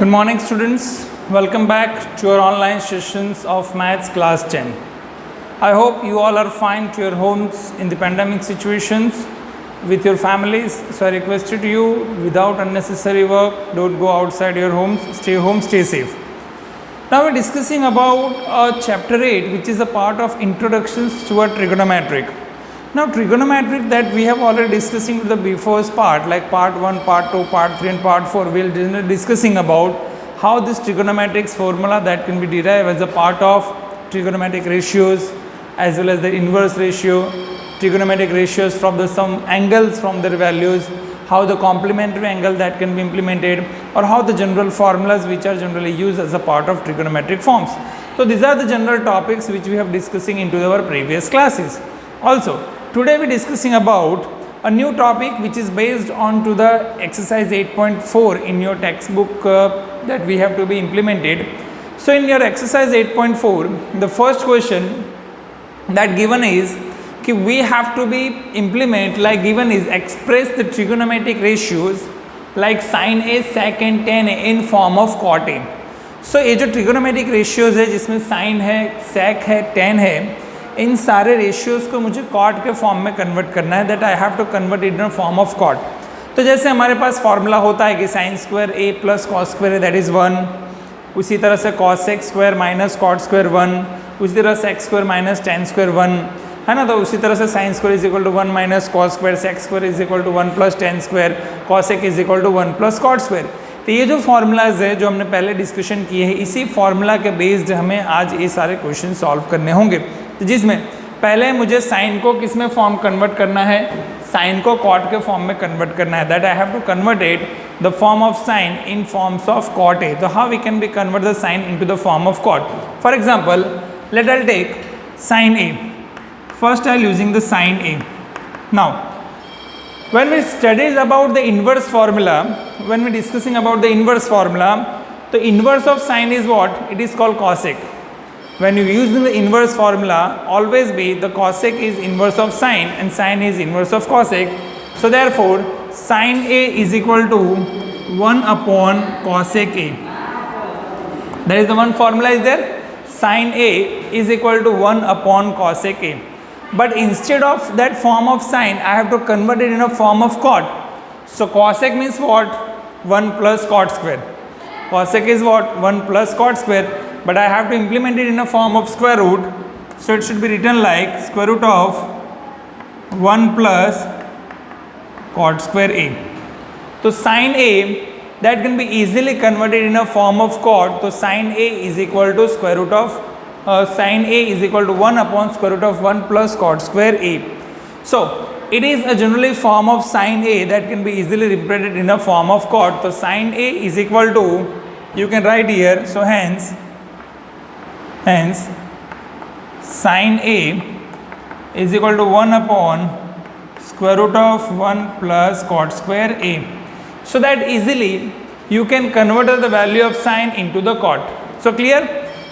Good morning students, welcome back to your online sessions of Maths class 10. I hope you all are fine to your homes in the pandemic situations with your families. So I requested you, without unnecessary work, don't go outside your homes, stay home, stay safe. Now we're discussing about chapter 8, which is a part of introductions to a trigonometric. Now trigonometric that we have already discussing the before part, like part 1, part 2, part 3 and part 4, we'll be discussing about how this trigonometric formula that can be derived as a part of trigonometric ratios as well as the inverse ratio, trigonometric ratios from the some angles from their values, how the complementary angle that can be implemented, or how the general formulas which are generally used as a part of trigonometric forms. So these are the general topics which we have discussing into our previous classes. Also, today we are discussing about a new topic which is based on to the exercise 8.4 in your textbook that we have to be implemented. So in your exercise 8.4, the first question that given is we have to be implement, like given is express the trigonometric ratios like sin A, sec and tan A in form of cot A. So ये जो trigonometric ratios है जिसमें sin है, sec है, tan है, इन सारे ratios को मुझे कॉट के फॉर्म में कन्वर्ट करना है, that I have to convert in form of cot. तो जैसे हमारे पास फॉर्मूला होता है कि sine square A plus cos square that is 1, उसी तरह से cos X square minus cot square 1, उसी तरह से X square minus ten square 1 है ना. तो उसी तरह से sine square is equal to 1 minus cos square, sec square is equal to 1 plus tan square, cosec is equal to 1 plus cot square. तो ये जो फार्मूलाज है जो हमने पहले डिस्कशन किए हैं, इसी फार्मूला के बेस्ड हमें आज ये सारे क्वेश्चन सॉल्व करने होंगे. तो जिसमें पहले मुझे साइन को किस में फॉर्म कन्वर्ट करना है, साइन को कॉट के फॉर्म में कन्वर्ट करना है, that I have to convert it the form of sine in forms of cot A. तो how we can be convert the sine into the form of cot. For example let I take sine A. First I using the sine A. Now when we studies about the inverse formula, when we discussing about the inverse formula, the inverse of sine is what? It is called cosec. When you use the inverse formula, always be the cosec is inverse of sine and sine is inverse of cosec. So therefore sine A is equal to 1 upon cosec A. There is the one formula is there. Sine A is equal to 1 upon cosec A. But instead of that form of sine, I have to convert it in a form of cot. So cosec means what? 1 plus cot square. Cosec is what? 1 plus cot square. But I have to implement it in a form of square root. So it should be written like square root of 1 plus cot square A. So sine A that can be easily converted in a form of cot. So sine A is equal to square root of sine A is equal to 1 upon square root of 1 plus cot square A. So it is a generally form of sine A that can be easily represented in a form of cot. So sine A is equal to, you can write here, so hence sine A is equal to 1 upon square root of 1 plus cot square A. So that easily you can convert the value of sine into the cot. So clear?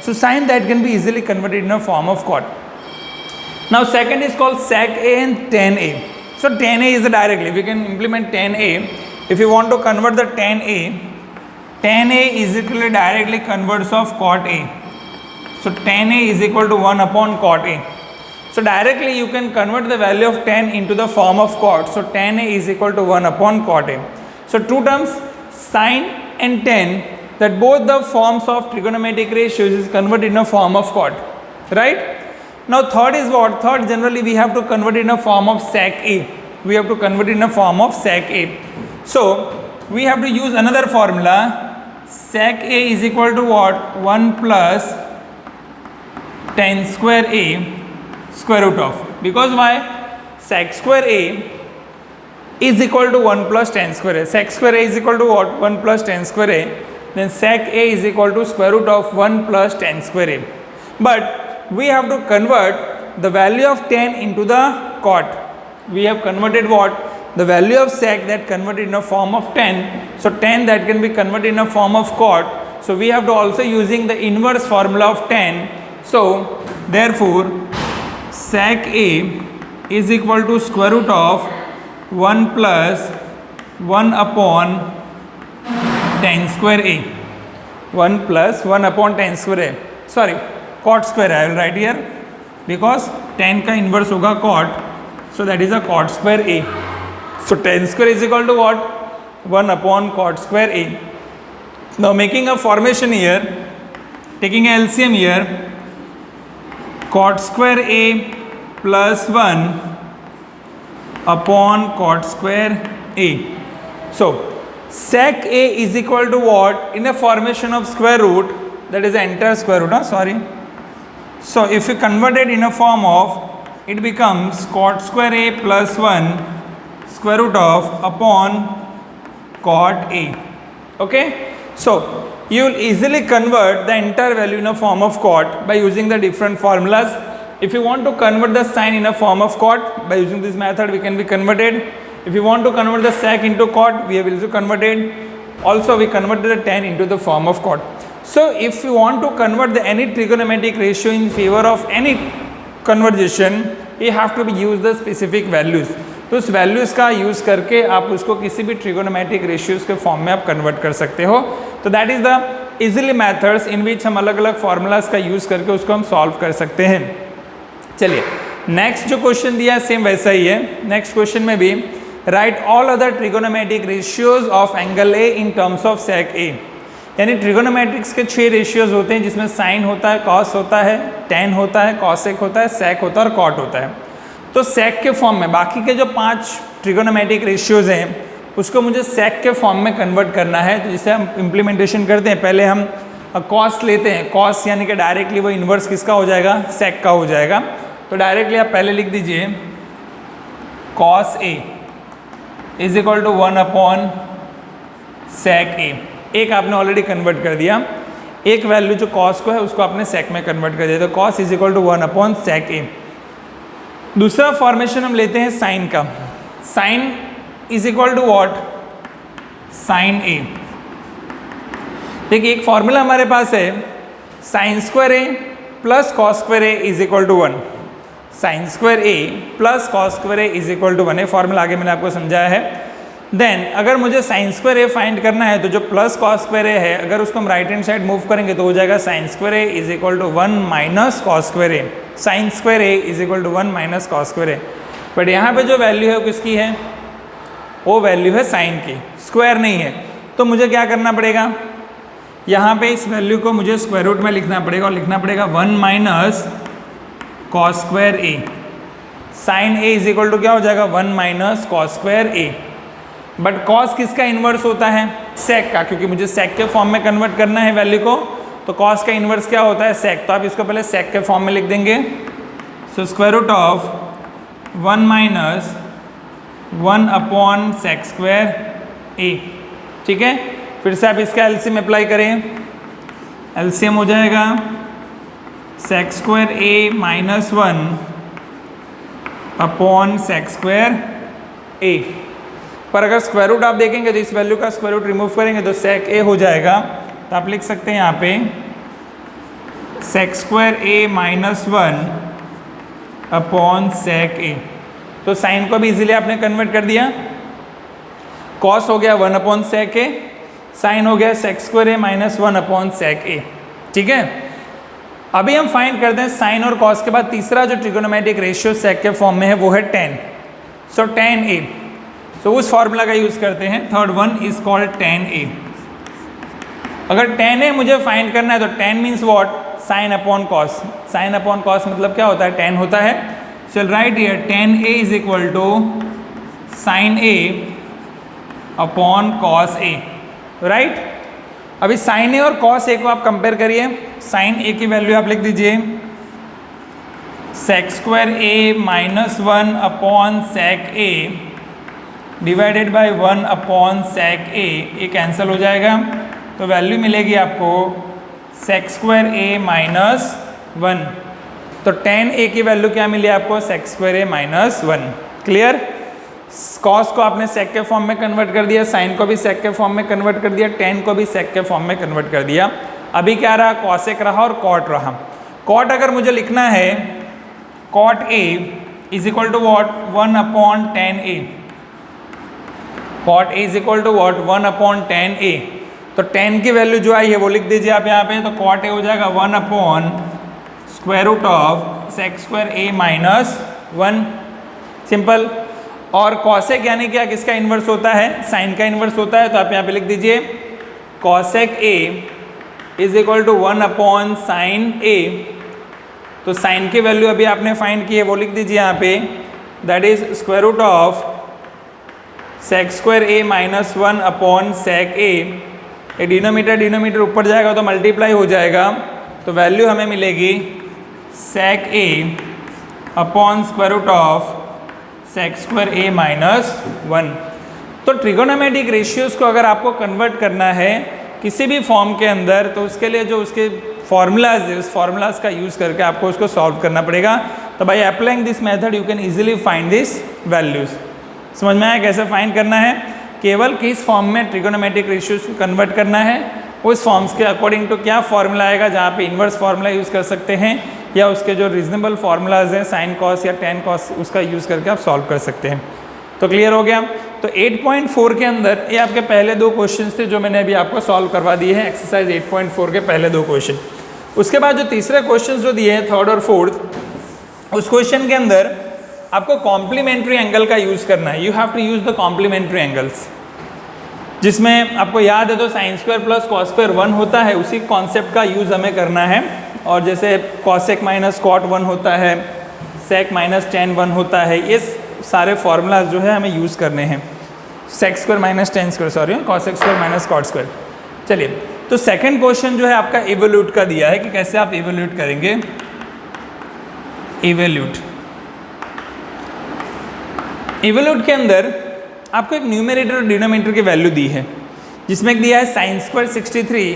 So sine that can be easily converted in a form of cot. Now second is called sec A and tan A. So tan A is directly, we can implement tan A. If you want to convert the tan A is equal to directly converts of cot A. So tan A is equal to 1 upon cot A. So directly you can convert the value of tan into the form of cot. So tan A is equal to 1 upon cot A. So two terms, sine and tan, that both the forms of trigonometric ratios is converted in a form of cot, right? Now third is what? Third generally we have to convert in a form of sec A. We have to convert in a form of sec A. So we have to use another formula. Sec A is equal to what? 1 plus tan square A square root of. Because why? Sec square A is equal to 1 plus tan square A. Sec square A is equal to what? 1 plus tan square A. Then sec A is equal to square root of 1 plus tan square A. But we have to convert the value of tan into the cot. We have converted what? The value of sec that converted in a form of tan. So tan that can be converted in a form of cot. So we have to also using the inverse formula of tan. So therefore sec A is equal to square root of 1 plus 1 upon tan square A. 1 plus 1 upon tan square a, sorry cot square I will write here because tan का inverse होगा cot, so that is a cot square a. So tan square is equal to what? 1 upon cot square a. Now making a formation here, taking a LCM here, cot square a plus 1 upon cot square a. So sec a is equal to what? In a formation of square root, that is the entire square root, sorry. So if you convert it in a form of, it becomes cot square a plus 1 square root of upon cot a. Okay, so you will easily convert the entire value in a form of cot by using the different formulas. If you want to convert the sine in a form of cot, by using this method we can be converted. If you want to convert the sec into cot, we have also converted. Also we converted the tan into the form of cot. So if you want to convert any trigonometric ratio in favor of any conversion, you have to use the specific values. तो उस values का use करके आप उसको किसी भी trigonometric ratios के form में आप कन्वर्ट कर सकते हो. तो that is the easily methods in which हम अलग अलग फार्मूलाज का यूज़ करके उसको हम सॉल्व कर सकते हैं. चलिए नेक्स्ट जो क्वेश्चन दिया है सेम वैसा ही है. नेक्स्ट क्वेश्चन में भी write all other trigonometric ratios of angle A in terms of sec A. यानी ट्रिगोनोमेट्रिक्स के 6 रेशियोज होते हैं जिसमें साइन होता है, कॉस होता है, टेन होता है, कॉसेक होता है, सेक होता है और कॉट होता है. तो सेक के फॉर्म में बाकी के जो 5 ट्रिगोनोमेट्रिक रेशियोज हैं उसको मुझे सेक के फॉर्म में कन्वर्ट करना है. तो जिसे हम इम्प्लीमेंटेशन करते हैं, पहले हम कॉस लेते हैं. कॉस यानी कि डायरेक्टली वो इन्वर्स किसका हो जाएगा? सेक का हो जाएगा. तो डायरेक्टली आप पहले लिख दीजिए cos A is equal to 1 upon sec A. एक आपने ऑलरेडी कन्वर्ट कर दिया, एक वैल्यू जो कॉस को है उसको आपने सेक में कन्वर्ट कर दिया. तो cos is equal to 1 upon sec A. दूसरा फॉर्मेशन हम लेते हैं साइन का. Sine is equal to what? Sine A. देखिए एक फॉर्मूला हमारे पास है, sine square A plus cos square A is equal to 1. Sine square A plus cos square A is equal to 1. ये फॉर्मूला आगे मैंने आपको समझाया है. देन अगर मुझे साइन स्क्वायर ए फाइंड करना है तो जो प्लस कॉस स्क्वायर ए है अगर उसको हम राइट हैंड साइड मूव करेंगे तो हो जाएगा sine square A is equal to 1 minus cos square A. Sine square A is equal to 1 minus cos square A. But यहाँ पे जो वैल्यू है वो किसकी है? वो वैल्यू है साइन की, स्क्वायर नहीं है. तो मुझे क्या करना पड़ेगा? यहाँ पे इस वैल्यू को मुझे स्क्वायर रूट में लिखना पड़ेगा और लिखना पड़ेगा 1 minus cos square A. Sine A is equal to क्या हो जाएगा? 1 minus cos square A. But cos किसका इन्वर्स होता है? सेक का, क्योंकि मुझे सेक के फॉर्म में कन्वर्ट करना है वैल्यू को. तो कॉस का इन्वर्स क्या होता है? सेक. तो आप इसको पहले सेक के फॉर्म में लिख देंगे. So square root of 1 minus 1 upon sec square A. ठीक है, फिर से आप इसका एलसीएम अप्लाई करें. एलसीएम हो जाएगा सेक square A minus 1 upon sec square ए. पर अगर स्क्वायर रूट आप देखेंगे तो इस वैल्यू का स्क्वायर रूट रिमूव करेंगे तो सेक ए हो जाएगा. तो आप लिख सकते हैं यहाँ पे सेक square A minus 1 upon sec ए. तो साइन को भी इजीली आपने कन्वर्ट कर दिया. कॉस हो गया 1 अपॉन सेक ए, साइन हो गया सेक square A minus 1 upon sec ए. ठीक है, अभी हम फाइंड करते हैं साइन और कॉस के बाद तीसरा जो ट्रिगोनोमेट्रिक रेशियो सेक के फॉर्म में है वो है टेन. सो टेन ए. सो उस फॉर्मूला का यूज़ करते हैं. Third one is called tan A. अगर टेन ए मुझे फाइंड करना है तो tan means what? Sine upon cos. Sine upon cos मतलब क्या होता है? टेन होता है. चल right here tan A is equal to sine A upon cos A. Right, अभी साइन ए और कॉस ए को आप कंपेयर करिए. साइन ए की वैल्यू आप लिख दीजिए sec square A minus 1 upon sec A divided by 1 upon sec A. ये कैंसिल हो जाएगा तो वैल्यू मिलेगी आपको सेक स्क्वायर ए माइनस 1. तो टेन ए की वैल्यू क्या मिली आपको? सेक square A minus 1. Clear? Cos को आपने सेक के फॉर्म में कन्वर्ट कर दिया, साइन को भी सेक के फॉर्म में कन्वर्ट कर दिया, टेन को भी सेक के फॉर्म में कन्वर्ट कर दिया. अभी क्या रहा? कॉसेक रहा और कॉट रहा. कॉट अगर मुझे लिखना है cot A is equal to what? 1 upon tan A. Cot A is equal to what? 1 upon tan A. तो tan की वैल्यू जो आई है वो लिख दीजिए आप यहाँ पे, तो cot a हो जाएगा 1 upon square root of sec square a minus 1, simple. और कॉसेक यानी क्या, किसका इन्वर्स होता है, साइन का इन्वर्स होता है, तो आप यहाँ पे लिख दीजिए cosec a is equal to 1 upon sine a। तो साइन की वैल्यू अभी आपने फाइंड की है वो लिख दीजिए यहाँ पे, that is square root of sec square a minus 1 upon sec a। ये डिनोमीटर ऊपर जाएगा तो मल्टीप्लाई हो जाएगा, तो वैल्यू हमें मिलेगी sec a upon square root of sec square a minus 1। तो ट्रिगोनोमेट्रिक रेशियोज को अगर आपको कन्वर्ट करना है किसी भी फॉर्म के अंदर, तो उसके लिए जो उसके फॉर्मूलाज है उस फॉर्मूलाज का यूज़ करके आपको उसको सॉल्व करना पड़ेगा। तो by applying this method you can easily find this values. समझ में आया कैसे फाइंड करना है, केवल किस फॉर्म में ट्रिगोनोमेट्रिक रेशियोज को कन्वर्ट करना है, उस फॉर्म्स के अकॉर्डिंग टू क्या फॉर्मूला आएगा, जहाँ पे इन्वर्स फार्मूला यूज़ कर सकते हैं या उसके जो रीजनेबल फार्मूलाज हैं साइन कॉस या टेन कॉस, उसका यूज़ करके आप सॉल्व कर सकते हैं। तो क्लियर हो गया। तो 8.4 के अंदर ये आपके पहले दो क्वेश्चंस थे जो मैंने अभी आपको सॉल्व करवा दिए हैं, एक्सरसाइज 8.4 के पहले दो क्वेश्चन। उसके बाद जो तीसरे क्वेश्चन जो दिए हैं थर्ड और फोर्थ, उस क्वेश्चन के अंदर आपको कॉम्प्लीमेंट्री एंगल का यूज़ करना है। You have to use the complementary angles, जिसमें आपको याद है तो sine square plus cos square 1 होता है, उसी कॉन्सेप्ट का यूज़ हमें करना है। और जैसे कॉसेक माइनस कॉट 1 होता है, सेक माइनस टेन 1 होता है, ये सारे फार्मूलाज जो है हमें यूज़ करने हैं। Sec square minus ten square, sorry cosec square minus cot square. चलिए, तो सेकंड क्वेश्चन जो है आपका इवोल्यूट का दिया है कि कैसे आप इवोल्यूट करेंगे। इवोल्यूट के अंदर आपको एक न्यूमरेटर और डिनोमिनेटर की वैल्यू दी है, जिसमें दिया है sine square 63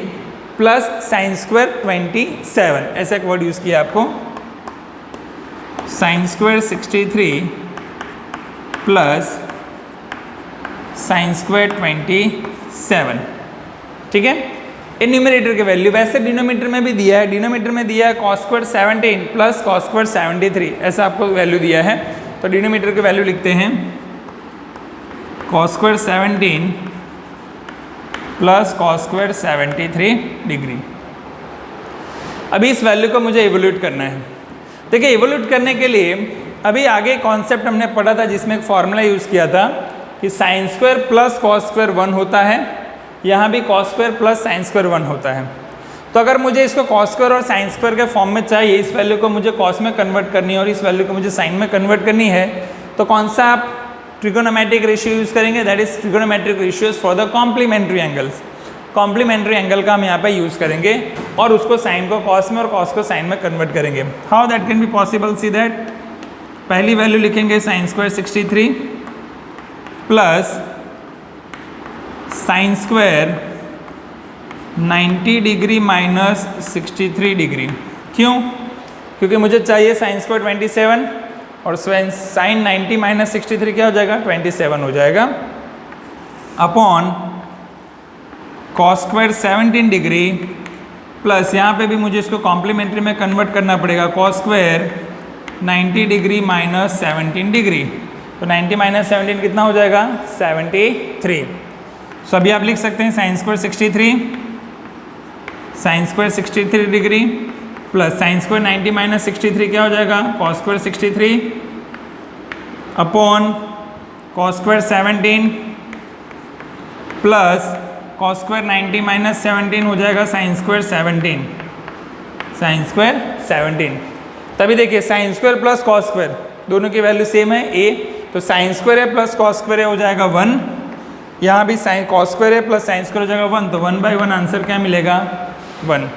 plus sine square 27, ऐसा एक वर्ड यूज़ किया आपको, sine square 63 plus sine square 27, ठीक है। इन न्यूमरेटर की वैल्यू, वैसे डिनोमीटर में भी दिया है, डिनोमीटर में दिया है cos square 17 plus cos square 73, ऐसा आपको वैल्यू दिया है। तो डिनोमीटर की वैल्यू लिखते हैं cos square 17 plus cos square 73 degree. अभी इस वैल्यू को मुझे इवोल्यूट करना है। देखिए, इवोल्यूट करने के लिए अभी आगे कॉन्सेप्ट हमने पढ़ा था जिसमें एक फॉर्मूला यूज़ किया था कि sine square plus cos square 1 होता है, यहाँ भी cos square plus sine square 1 होता है। तो अगर मुझे इसको कॉस स्क्वायर और साइन स्क्वायर के फॉर्म में चाहिए, इस वैल्यू को मुझे कॉस में कन्वर्ट करनी है और इस वैल्यू को मुझे साइन में कन्वर्ट करनी है, तो कौन सा आप ट्रिगोनोमेट्रिक रेशियो यूज़ करेंगे, that is trigonometric ratios for the complementary angles. Complementary angle का हम यहाँ पे यूज़ करेंगे और उसको साइन को कॉस में और कॉस को साइन में कन्वर्ट करेंगे। How that can be possible, see that. पहली वैल्यू लिखेंगे sine square 63 plus sine square 90 degree minus 63 degree. क्यों? क्योंकि मुझे चाहिए साइन स्क्वायर 27 और साइन 90 माइनस 63 क्या हो जाएगा, 27 हो जाएगा, upon cos square 17 degree plus यहाँ पे भी मुझे इसको कॉम्प्लीमेंट्री में कन्वर्ट करना पड़ेगा, cos square 90 degree minus 17 degree. तो 90 माइनस 17 कितना हो जाएगा, 73। सो अभी आप लिख सकते हैं sine square 63 degree plus sine square 90 minus 63 क्या हो जाएगा, cos square 63 upon cos square 17 plus cos square 90 minus 17 हो जाएगा साइन स्क्वायर 17। तभी देखिए sign square plus cos square दोनों की वैल्यू सेम है a, तो साइन स्क्वायर है प्लस कॉस स्क्वायर है हो जाएगा 1, यहाँ भी साइन कॉस स्क्वायर है प्लस साइन स्क्वायर हो जाएगा 1, तो 1/1 आंसर क्या मिलेगा, 1।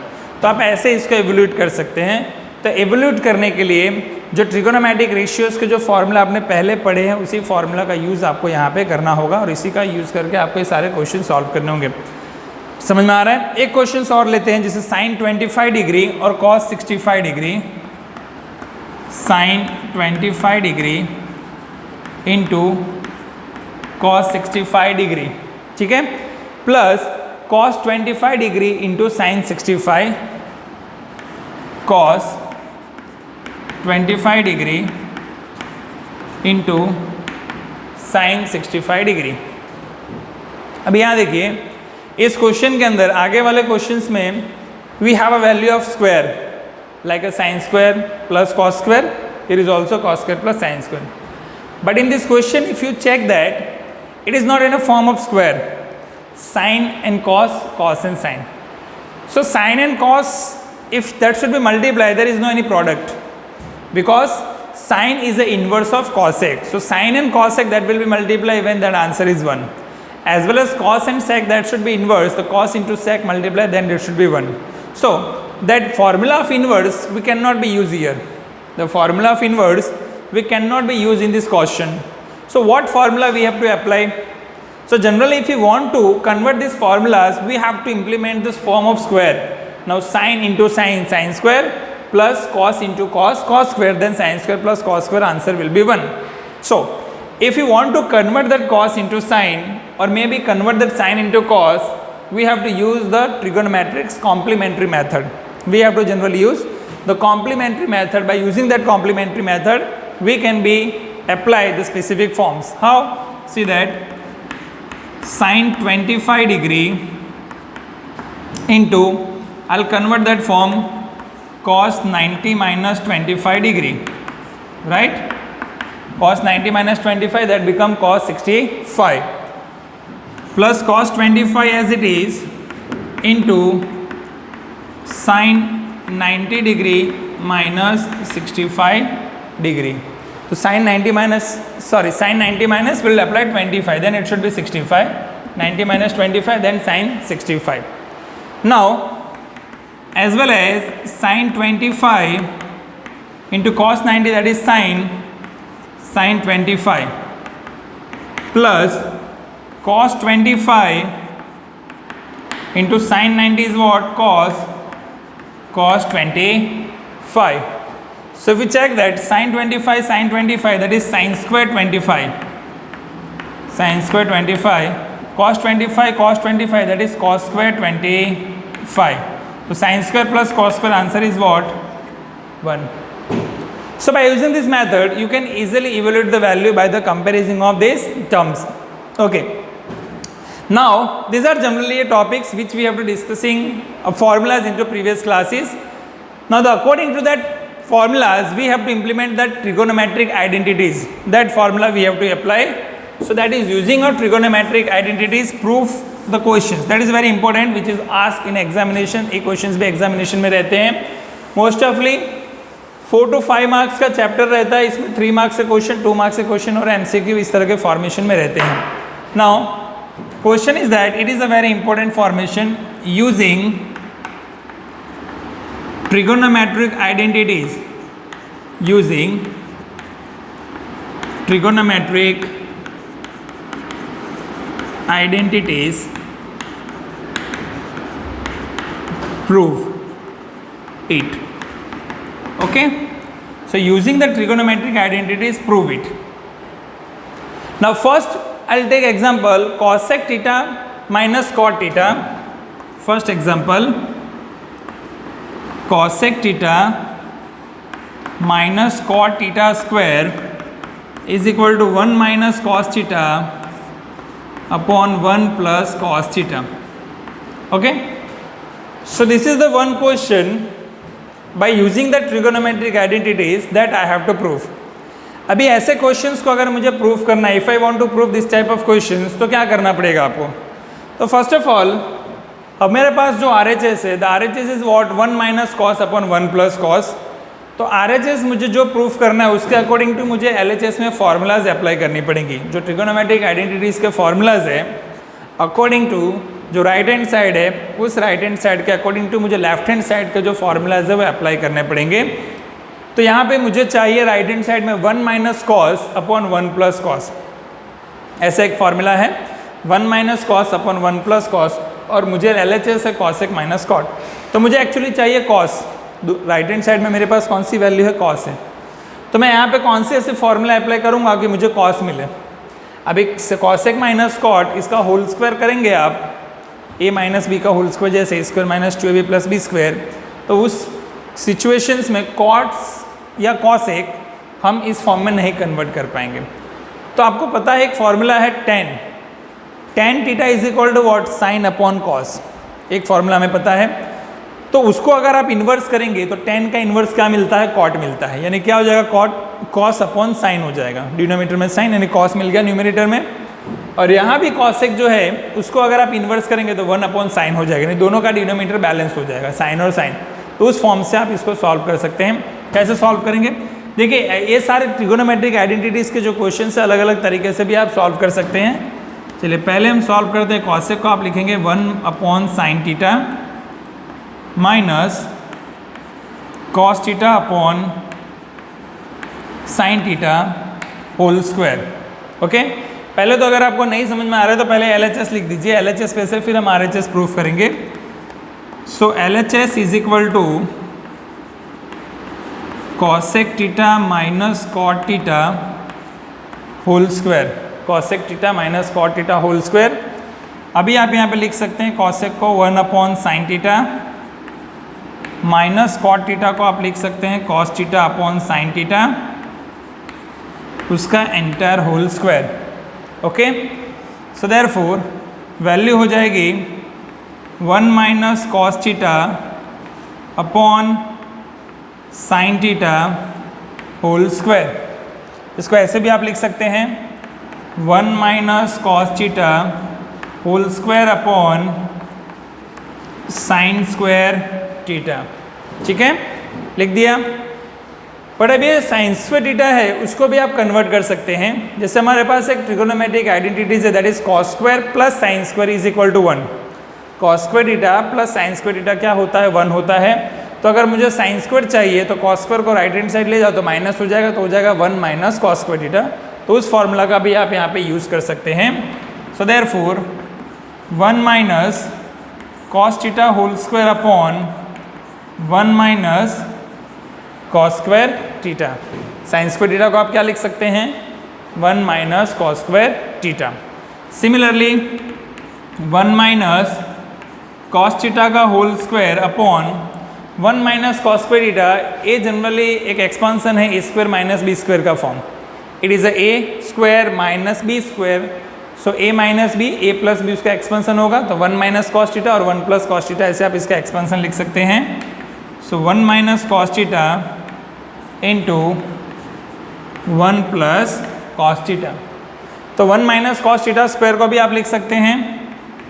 तो आप ऐसे इसको इवोल्यूट कर सकते हैं। तो इवोल्यूट करने के लिए जो ट्रिगोनोमेट्रिक रेशियोज के जो फॉर्मूला आपने पहले पढ़े हैं उसी फॉर्मूला का यूज़ आपको यहाँ पे करना होगा और इसी का यूज़ करके आपको ये सारे क्वेश्चन सॉल्व करने होंगे। समझ में आ रहा है। एक क्वेश्चन और लेते हैं, जैसे साइन 25 डिग्री और cos 65 degree, sine 25 degree into cos 65 degree, ठीक है, plus cos 25 degree into sine 65, cos 25 degree into sine 65 degree. अब यहाँ देखिए, इस क्वेश्चन के अंदर आगे वाले क्वेश्चंस में we have a value of square like a sin square plus cos square. Here is also cos square plus sin square. But in this question, if you check that, it is not in a form of square. Sin and cos, cos and sin. So sin and cos, if that should be multiplied, there is no any product. Because sin is the inverse of cosec. So sin and cosec, that will be multiplied when that answer is 1. As well as cos and sec, that should be inverse. The cos into sec multiplied, then there should be 1. So that formula of inverse we cannot be used here. The formula of inverse we cannot be used in this question. So what formula we have to apply? So generally if you want to convert these formulas, we have to implement this form of square. Now sin into sin, sin square, plus cos into cos, cos square, then sin square plus cos square, answer will be 1. So if you want to convert that cos into sin, or maybe convert that sin into cos, we have to use the trigonometrics complementary method. We have to generally use the complementary method. By using that complementary method, we can be apply the specific forms. How? See that sin 25 degree into, I'll convert that form cos 90 minus 25 degree, right? Cos 90 minus 25, that become cos 65, plus cos 25 as it is into sin 90 degree minus 65 degree. So sin 90 minus will apply 25, then it should be 65. 90 minus 25, then sin 65. Now, as well as sin 25 into cos 90, that is sin 25, plus cos 25 into sin 90 is what? Cos 25. So if we check that sin 25, that is sin square 25, sin square 25, cos 25, that is cos square 25. So sin square plus cos square, answer is what? 1. So by using this method, you can easily evaluate the value by the comparison of these terms. Okay. Now, these are generally topics which we have to discussing formulas into previous classes. Now, according to that formulas, we have to implement that trigonometric identities. That formula we have to apply. So that is using our trigonometric identities, prove the questions. That is very important, which is asked in examination. ये questions भी examination में रहते हैं. Most ofly 4 to 5 marks का chapter रहता है, इसमें 3 marks से क्वेश्चन, 2 marks से क्वेश्चन और MCQ इस तरह के फॉर्मेशन में रहते हैं. Now, question is that it is a very important formation using trigonometric identities. Using trigonometric identities, prove it. Okay, so using the trigonometric identities, prove it. Now first I'll take example cosec theta minus cot theta. First example, cosec theta minus cot theta square is equal to 1 minus cos theta upon 1 plus cos theta. Okay, so this is the one question by using the trigonometric identities that I have to prove. अभी ऐसे questions को अगर मुझे prove करना है, if I want to prove this type of questions, तो क्या करना पड़ेगा आपको? तो फर्स्ट ऑफ ऑल, अब मेरे पास जो RHS है, the RHS is what 1 minus cos upon 1 plus cos. तो RHS मुझे जो प्रूव करना है उसके अकॉर्डिंग टू मुझे LHS में फॉर्मूलाज अप्लाई करनी पड़ेंगी. जो ट्रिगोनोमेट्रिक आइडेंटिटीज़ के फॉर्मूलाज है, अकॉर्डिंग टू जो राइट हैंड साइड है, उस राइट हैंड साइड के अकॉर्डिंग टू मुझे लेफ्ट हैंड साइड के जो फॉर्मूलाज है वो अप्लाई करने पड़ेंगे. तो यहाँ पे मुझे चाहिए राइट हैंड साइड में 1 minus cos upon 1 plus cos. ऐसा एक फॉर्मूला है 1 minus cos upon 1 plus cos, और मुझे LHS है कॉसेक माइनस कॉट. तो मुझे एक्चुअली चाहिए कॉस. राइट हैंड साइड में मेरे पास कौन सी वैल्यू है? कॉस है. तो मैं यहाँ पे कौन से ऐसे फॉर्मूला अप्लाई करूँगा कि मुझे कॉस मिले? अभी कॉसेक माइनस कॉट, इसका होल स्क्वायर करेंगे आप, a माइनस बी का होल स्क्वायर, जैसे square minus 2ab plus B square. तो उस सिचुएशंस में कॉट्स या कॉसेक हम इस फॉर्म में नहीं कन्वर्ट कर पाएंगे. तो आपको पता है एक फॉर्मूला है tan theta is equal to what, sine upon cos, एक फॉर्मूला हमें पता है। तो उसको अगर आप इन्वर्स करेंगे तो tan का इन्वर्स क्या मिलता है, कॉट मिलता है, यानी क्या हो जाएगा, कॉट कॉस अपॉन साइन हो जाएगा, डिनोमिनेटर में साइन यानी कॉस मिल गया न्यूमरेटर में, और यहाँ भी कॉसेक जो है उसको अगर आप इन्वर्स करेंगे तो 1 अपॉन साइन हो जाएगा, यानी दोनों का डिनोमिनेटर बैलेंस हो जाएगा, साइन और साइन। तो उस फॉर्म से आप इसको सॉल्व कर सकते हैं। कैसे सॉल्व करेंगे, देखिए ये सारे ट्रिगोनोमेट्रिक आइडेंटिटीज़ के जो क्वेश्चन है अलग अलग तरीके से भी आप सॉल्व कर सकते हैं। चलिए पहले हम सॉल्व करते हैं। कॉसेक को आप लिखेंगे 1 upon sine theta minus cos theta upon sine theta whole square. Okay, पहले तो अगर आपको नहीं समझ में आ रहा है तो पहले LHS लिख दीजिए, LHS पे से फिर हम RHS प्रूफ करेंगे। So LHS is equal to cosec theta minus cot theta whole square, cosec theta minus cot theta whole square. अभी आप यहाँ पे लिख सकते हैं कॉसेक को 1 upon sine theta minus cot theta को आप लिख सकते हैं cos theta upon sine theta, उसका entire whole square. Okay, so therefore value हो जाएगी 1 minus cos theta upon sine theta whole square. इसको ऐसे भी आप लिख सकते हैं 1 minus cos theta whole square upon sine square theta. ठीक है, लिख दिया। बट अब ये साइन स्क्वायर थीटा है उसको भी आप कन्वर्ट कर सकते हैं। जैसे हमारे पास एक ट्रिगोनोमेट्रिक आइडेंटिटीज है, that is cos square plus sine square is equal to 1। Cos square theta plus sine square theta क्या होता है, 1 होता है। तो अगर मुझे साइन स्क्वायर चाहिए तो कॉस स्क्वायर को राइट हैंड साइड ले जाओ तो माइनस हो जाएगा, तो हो जाएगा 1 माइनस कॉस स्क्वायर थीटा। तो उस फॉर्मूला का भी आप यहाँ पे यूज़ कर सकते हैं। So therefore 1 minus cos theta whole square upon 1 minus cos square theta. Sine square theta को आप क्या लिख सकते हैं, 1 minus cos square theta. Similarly 1 minus cos theta का whole square upon 1 minus cos square theta, ये जनरली एक expansion है A square minus B square का फॉर्म। It is A square minus B square, so A minus B, A plus B उसका expansion होगा, तो 1 minus cos theta और 1 plus cos theta, ऐसे आप इसका एक्सपेंशन लिख सकते हैं। सो 1 minus cos theta into 1 plus cos theta. तो 1 माइनस कॉस थीटा स्क्वायर को भी आप लिख सकते हैं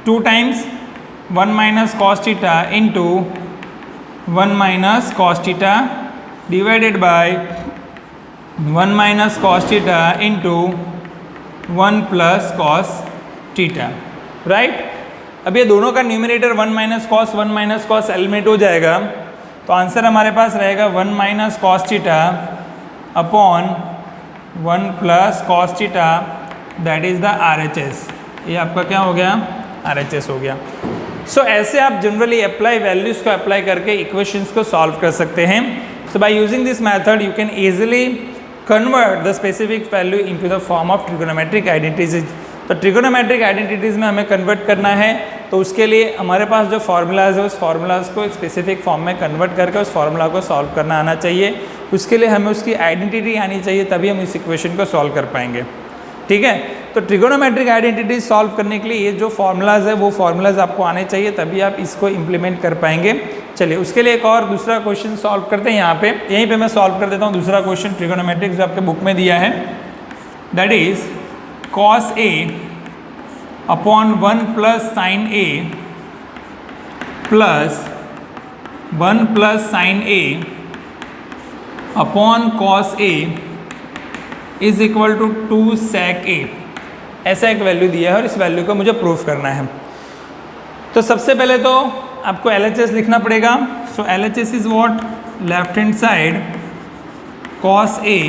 2 times 1 minus cos theta into 1 minus cos theta divided by 1 minus cos theta into 1 plus cos theta, right. अब ये दोनों का न्यूमरेटर 1 माइनस कॉस एलिमिनेट हो जाएगा, तो आंसर हमारे पास रहेगा 1 minus cos theta upon 1 plus cos theta, that is the RHS। ये आपका क्या हो गया, RHS हो गया। सो ऐसे आप जनरली अप्लाई वैल्यूज़ को अप्लाई करके इक्वेशंस को सॉल्व कर सकते हैं। So by using this method you can easily convert the specific value into the form of trigonometric identities. तो ट्रिगोनोमेट्रिक आइडेंटिटीज़ में हमें कन्वर्ट करना है, तो उसके लिए हमारे पास जो फार्मूलाज है उस फार्मूलाज को एक स्पेसिफिक फॉर्म में कन्वर्ट करके उस फार्मूला को सॉल्व करना आना चाहिए। उसके लिए हमें उसकी आइडेंटिटी आनी चाहिए, तभी हम इस इक्वेशन को सॉल्व कर पाएंगे। ठीक है, तो ट्रिगोनोमेट्रिक आइडेंटिटीज सॉल्व करने के लिए ये जो फार्मूलाज है वो फार्मूलाज आपको आने चाहिए, तभी आप इसको इम्प्लीमेंट कर पाएंगे। चलिए उसके लिए एक और दूसरा क्वेश्चन सॉल्व करते हैं। यहाँ पे यहीं पे मैं सॉल्व कर देता हूँ दूसरा क्वेश्चन ट्रिगोनोमेट्रिक जो आपके बुक में दिया है, that is cos A upon 1 plus sine A plus 1 plus sine A upon cos A is equal to 2 sec A. ऐसा एक वैल्यू दिया है और इस वैल्यू को मुझे प्रूफ करना है। तो सबसे पहले तो आपको LHS लिखना पड़ेगा। So LHS is what, left hand side cos A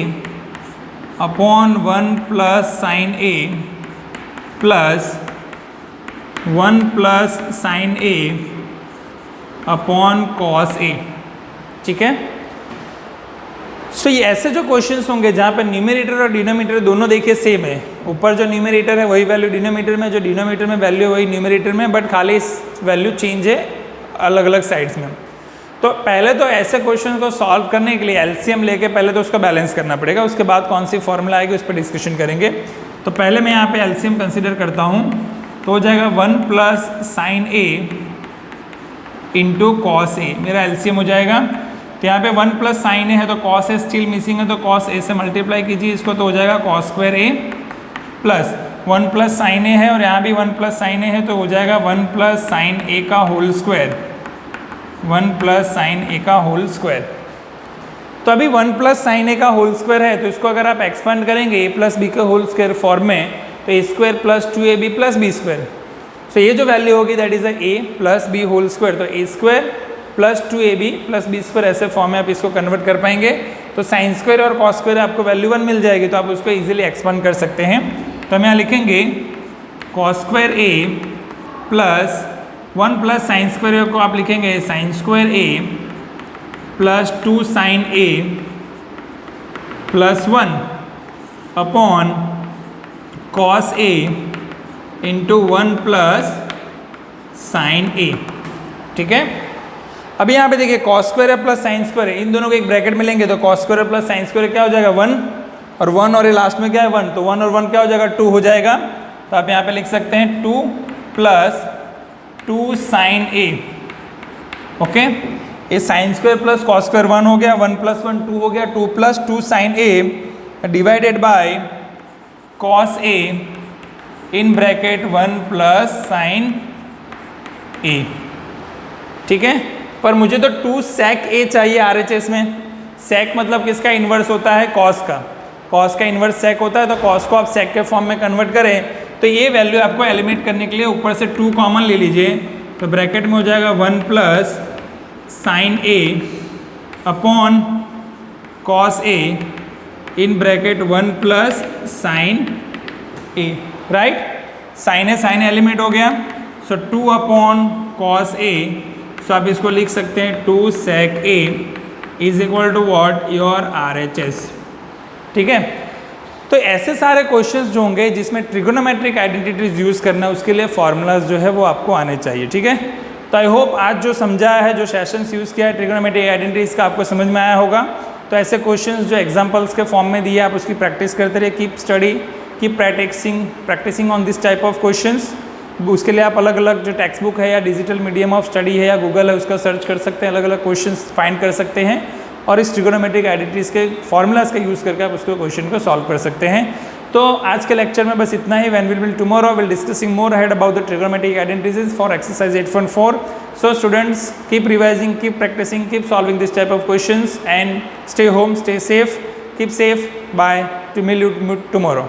upon 1 plus sine A plus 1 plus sine A upon cos A. ठीक है, सो ये ऐसे जो क्वेश्चंस होंगे जहाँ पर न्यूमरेटर और डिनोमिनेटर दोनों देखिए सेम है, ऊपर जो न्यूमरेटर है वही वैल्यू डिनोमिनेटर में, जो डिनोमिनेटर में वैल्यू है वही न्यूमरेटर में, बट खाली वैल्यू चेंज है अलग अलग साइड्स में। तो पहले तो ऐसे क्वेश्चन को सॉल्व करने के लिए LCM लेके पहले तो उसका बैलेंस करना पड़ेगा, उसके बाद कौन सी फॉर्मूला आएगी उस पर डिस्कशन करेंगे। तो पहले मैं यहाँ पे LCM कंसिडर करता हूँ। तो हो जाएगा 1 plus sine A into cos A, मेरा एलसीएम हो जाएगा। तो यहाँ पे 1 प्लस साइन ए है तो कॉस ए स्टिल मिसिंग है, तो कॉस ए से मल्टीप्लाई कीजिए इसको, तो हो जाएगा cos square A plus 1 plus sine ए है और यहाँ भी 1 प्लस साइन ए है, तो हो जाएगा 1 प्लस साइन ए का होल स्क्वायर, 1 प्लस साइन ए का होल स्क्वायर। तो अभी 1 प्लस साइन ए का होल स्क्वायर है, तो इसको अगर आप एक्सपेंड करेंगे a प्लस बी का होल स्क्वायर फॉर्म में, तो A square plus 2ab plus B square. So ये जो वैल्यू होगी that is a plus B whole square, तो a square plus 2ab plus B square ऐसे फॉर्म में आप इसको कन्वर्ट कर पाएंगे। तो साइन स्क्वायर और कॉस स्क्वायर आपको वैल्यू 1 मिल जाएगी, तो आप उसको इजीली एक्सपेंड कर सकते हैं। तो हम यहाँ लिखेंगे cos square a plus 1 plus sine square को आप लिखेंगे sine square a plus 2 sine a plus 1 upon cos a into 1 plus sine a। ठीक है, अभी यहाँ पे देखिए कॉस स्क्वायर है प्लस साइन स्क्वायर है, इन दोनों को एक ब्रैकेट में लेंगे तो cos square plus sine square क्या हो जाएगा 1 और 1 और ये लास्ट में क्या है 1, तो 1 और 1 क्या हो जाएगा 2 हो जाएगा। तो आप यहाँ पे लिख सकते हैं 2 प्लस 2 साइन a। ओके, ये sign square plus cos square 1 हो गया, 1 प्लस 1 2 हो गया, 2 plus 2 sine a divided by cos a in bracket 1 plus sine a। ठीक है, पर मुझे तो 2 sec a चाहिए RHS में। sec मतलब किसका इन्वर्स होता है, कॉस का, कॉस का इन्वर्स sec होता है, तो कॉस को आप sec के फॉर्म में कन्वर्ट करें तो ये वैल्यू आपको एलिमिनेट करने के लिए ऊपर से 2 कॉमन ले लीजिए, तो ब्रैकेट में हो जाएगा 1 plus sine a upon cos a in bracket 1 plus sine a। Right, sine है एलिमिनेट हो गया, so 2 upon cos a, so आप इसको लिख सकते हैं 2 sec a is equal to what, your RHS। ठीक है, तो ऐसे सारे क्वेश्चंस जो होंगे जिसमें ट्रिगोनोमेट्रिक आइडेंटिटीज यूज़ करना है उसके लिए फॉर्मूलाज जो है वो आपको आने चाहिए। ठीक है, तो आई होप आज जो समझाया है, जो सेशंस यूज़ किया है ट्रिगोनोमेट्रिक आइडेंटिटीज का, आपको समझ में आया होगा। तो ऐसे क्वेश्चंस जो एग्जांपल्स के फॉर्म में दिए आप उसकी प्रैक्टिस करते रहिए, keep study, keep practicing on this type of questions. उसके लिए आप अलग अलग जो टेक्स्ट बुक है या डिजिटल मीडियम ऑफ स्टडी है या गूगल है उसका सर्च कर सकते हैं, अलग अलग क्वेश्चंस फाइंड कर सकते हैं और इस ट्रिगोनोमेट्रिक आइडेंटिटीज के फॉर्मूलाज का यूज़ करके आप उसको क्वेश्चन को सॉल्व कर सकते हैं। तो आज के लेक्चर में बस इतना ही। When will meet tomorrow will discussing more ahead about the trigonometric identities for exercise 8.4। So students, keep revising, keep practicing, keep solving this type of questions and stay home, stay safe, keep safe. Bye. To meet you tomorrow.